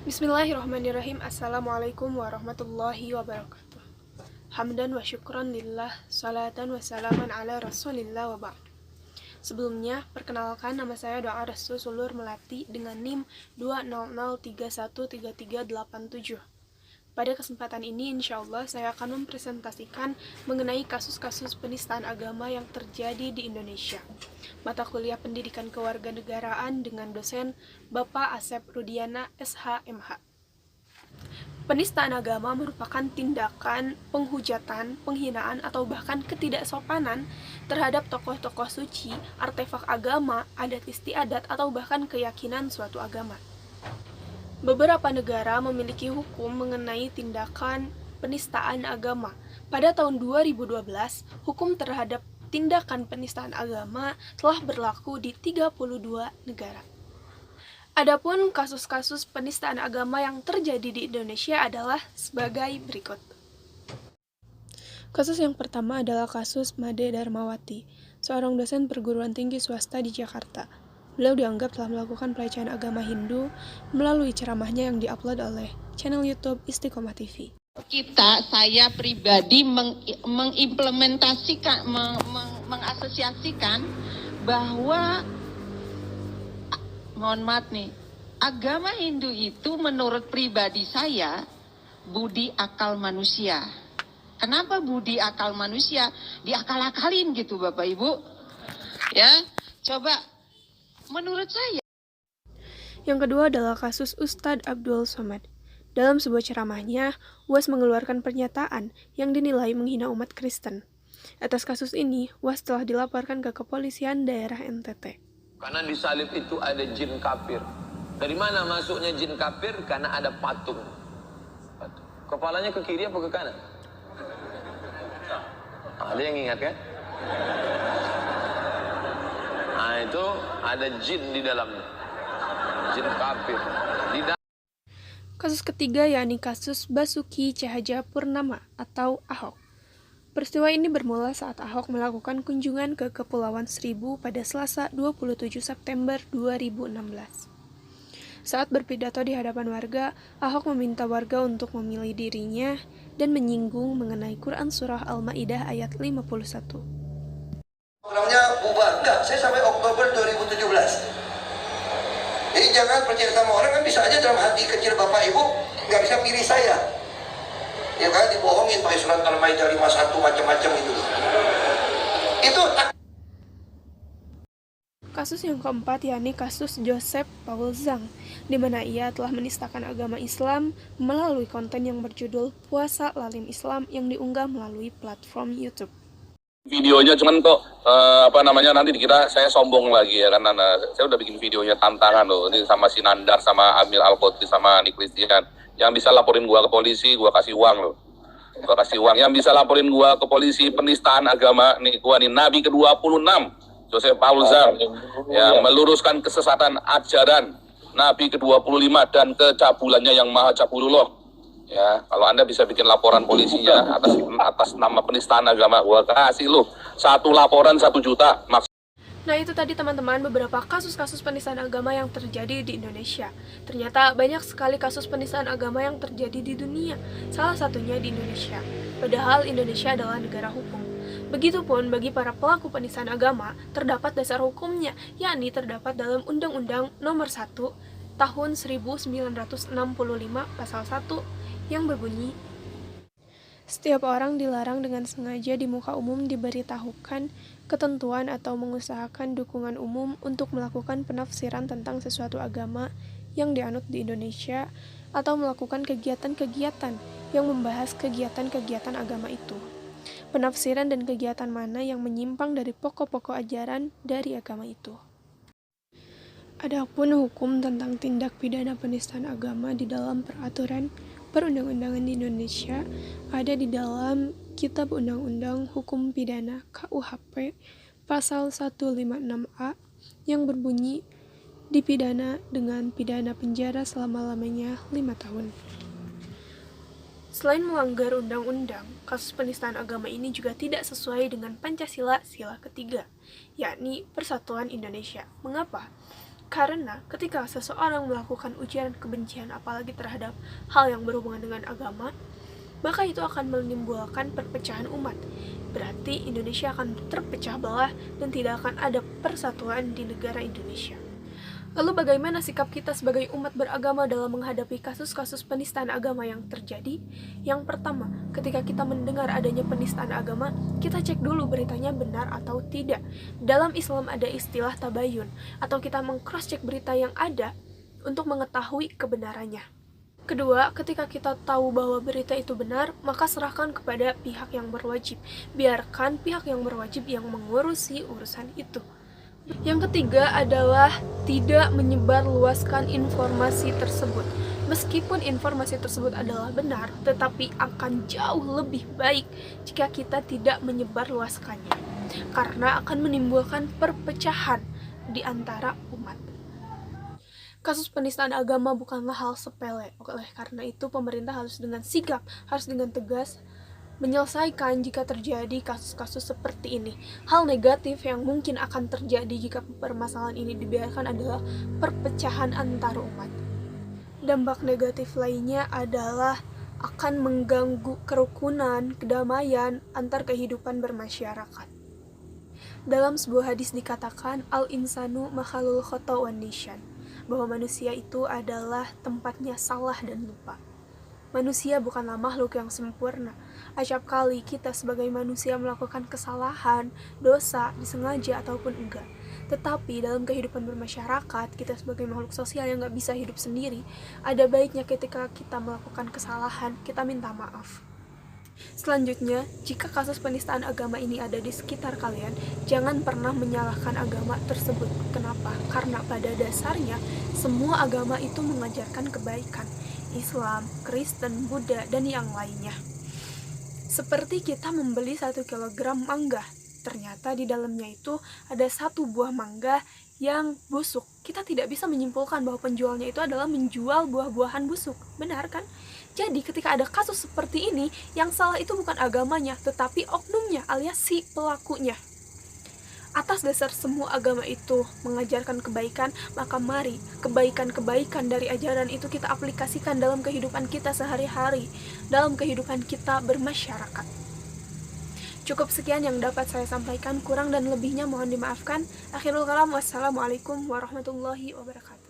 Bismillahirrahmanirrahim. Assalamualaikum warahmatullahi wabarakatuh. Hamdan wa syukran lillah, salatan wa salaman ala rasulillah wa ba'd. Sebelumnya, perkenalkan nama saya Doa Restu Sulur Melati dengan NIM 200313387. Pada kesempatan ini, insya Allah saya akan mempresentasikan mengenai kasus-kasus penistaan agama yang terjadi di Indonesia. Mata kuliah Pendidikan Kewarganegaraan dengan dosen Bapak Asep Rudiana, SH.MH. Penistaan agama merupakan tindakan penghujatan, penghinaan, atau bahkan ketidaksopanan terhadap tokoh-tokoh suci, artefak agama, adat istiadat, atau bahkan keyakinan suatu agama. Beberapa negara memiliki hukum mengenai tindakan penistaan agama. Pada tahun 2012, hukum terhadap tindakan penistaan agama telah berlaku di 32 negara. Adapun kasus-kasus penistaan agama yang terjadi di Indonesia adalah sebagai berikut. Kasus yang pertama adalah kasus Made Darmawati, seorang dosen perguruan tinggi swasta di Jakarta. Beliau dianggap telah melakukan pelecehan agama Hindu melalui ceramahnya yang diupload oleh channel YouTube Istiqomah TV. Saya pribadi mengimplementasikan, mengasosiasikan bahwa, mohon maaf nih, agama Hindu itu menurut pribadi saya budi akal manusia. Kenapa budi akal manusia? Diakal-akalin gitu Bapak Ibu. Ya, coba. Menurut saya. Yang kedua adalah kasus Ustadz Abdul Somad. Dalam sebuah ceramahnya, UAS mengeluarkan pernyataan yang dinilai menghina umat Kristen. Atas kasus ini, UAS telah dilaporkan ke kepolisian daerah NTT. Karena di salib itu ada jin kafir. Dari mana masuknya jin kafir? Karena ada patung. Kepalanya ke kiri apa ke kanan? Ada yang ingat kan? Nah itu ada jin di dalamnya, jin kafir. Kasus ketiga yakni kasus Basuki Cahayapurnama atau Ahok. Peristiwa ini bermula saat Ahok melakukan kunjungan ke Kepulauan Seribu pada Selasa 27 September 2016. Saat berpidato di hadapan warga, Ahok meminta warga untuk memilih dirinya dan menyinggung mengenai Quran Surah Al-Ma'idah ayat 51. Programnya bubar. Enggak, saya sampai Oktober 2017. Jadi jangan percaya sama orang, kan bisa aja dalam hati kecil Bapak Ibu nggak bisa pilih saya. Ya kan, dibohongin pakai surat Al-Maidah 51 macam-macam itu. Itu kasus yang keempat yakni kasus Joseph Paul Zhang, di mana ia telah menistakan agama Islam melalui konten yang berjudul Puasa Lalim Islam yang diunggah melalui platform YouTube. Videonya cuman kok nanti dikira saya sombong lagi ya kan. Saya udah bikin videonya tantangan loh ini sama si Nandar sama Amil Al-Qodri sama Nik Listian. Yang bisa laporin gua ke polisi gua kasih uang loh. Gua kasih uang. Yang bisa laporin gua ke polisi penistaan agama nih gua nih Nabi ke-26 Joseph Paul Zhang yang meluruskan kesesatan ajaran Nabi ke-25 dan kecabulannya yang maha cabulullah. Ya, kalau Anda bisa bikin laporan polisinya atas nama penistaan agama, gua kasih lu 1 laporan 1 juta. Nah itu tadi teman-teman beberapa kasus-kasus penistaan agama yang terjadi di Indonesia. Ternyata banyak sekali kasus penistaan agama yang terjadi di dunia, salah satunya di Indonesia. Padahal Indonesia adalah negara hukum. Begitupun bagi para pelaku penistaan agama, terdapat dasar hukumnya, yakni terdapat dalam Undang-Undang Nomor 1 Tahun 1965 Pasal 1 yang berbunyi, setiap orang dilarang dengan sengaja di muka umum diberitahukan ketentuan atau mengusahakan dukungan umum untuk melakukan penafsiran tentang sesuatu agama yang dianut di Indonesia atau melakukan kegiatan-kegiatan yang membahas kegiatan-kegiatan agama itu. Penafsiran dan kegiatan mana yang menyimpang dari pokok-pokok ajaran dari agama itu. Adapun hukum tentang tindak pidana penistaan agama di dalam peraturan perundang-undangan di Indonesia ada di dalam Kitab Undang-Undang Hukum Pidana KUHP pasal 156A yang berbunyi dipidana dengan pidana penjara selama-lamanya 5 tahun. Selain melanggar undang-undang, kasus penistaan agama ini juga tidak sesuai dengan Pancasila sila ketiga, yakni Persatuan Indonesia. Mengapa? Karena ketika seseorang melakukan ujaran kebencian apalagi terhadap hal yang berhubungan dengan agama, maka itu akan menimbulkan perpecahan umat. Berarti Indonesia akan terpecah belah dan tidak akan ada persatuan di negara Indonesia. Lalu bagaimana sikap kita sebagai umat beragama dalam menghadapi kasus-kasus penistaan agama yang terjadi? Yang pertama, ketika kita mendengar adanya penistaan agama, kita cek dulu beritanya benar atau tidak. Dalam Islam ada istilah tabayun, atau kita meng-cross-check berita yang ada untuk mengetahui kebenarannya. Kedua, ketika kita tahu bahwa berita itu benar, maka serahkan kepada pihak yang berwajib. Biarkan pihak yang berwajib yang mengurusi urusan itu. Yang ketiga adalah tidak menyebarluaskan informasi tersebut. Meskipun informasi tersebut adalah benar, tetapi akan jauh lebih baik jika kita tidak menyebarluaskannya, karena akan menimbulkan perpecahan di antara umat. Kasus penistaan agama bukanlah hal sepele. Oleh karena itu, pemerintah harus dengan sigap, harus dengan tegas menyelesaikan jika terjadi kasus-kasus seperti ini. Hal negatif yang mungkin akan terjadi jika permasalahan ini dibiarkan adalah perpecahan antar umat. Dampak negatif lainnya adalah akan mengganggu kerukunan, kedamaian antar kehidupan bermasyarakat. Dalam sebuah hadis dikatakan, al-insanu makhalul khata' wan nisyan, bahwa manusia itu adalah tempatnya salah dan lupa. Manusia bukanlah makhluk yang sempurna. Acap kali kita sebagai manusia melakukan kesalahan, dosa, disengaja ataupun enggak. Tetapi dalam kehidupan bermasyarakat, kita sebagai makhluk sosial yang gak bisa hidup sendiri, ada baiknya ketika kita melakukan kesalahan, kita minta maaf. Selanjutnya, jika kasus penistaan agama ini ada di sekitar kalian, jangan pernah menyalahkan agama tersebut. Kenapa? Karena pada dasarnya, semua agama itu mengajarkan kebaikan. Islam, Kristen, Buddha, dan yang lainnya. Seperti kita membeli 1 kilogram mangga, ternyata di dalamnya itu ada 1 buah mangga yang busuk. Kita tidak bisa menyimpulkan bahwa penjualnya itu adalah menjual buah-buahan busuk, benar kan? Jadi ketika ada kasus seperti ini, yang salah itu bukan agamanya, tetapi oknumnya alias si pelakunya. Atas dasar semua agama itu mengajarkan kebaikan, maka mari kebaikan-kebaikan dari ajaran itu kita aplikasikan dalam kehidupan kita sehari-hari, dalam kehidupan kita bermasyarakat. Cukup sekian yang dapat saya sampaikan, kurang dan lebihnya mohon dimaafkan. Akhirul kalam, wassalamualaikum warahmatullahi wabarakatuh.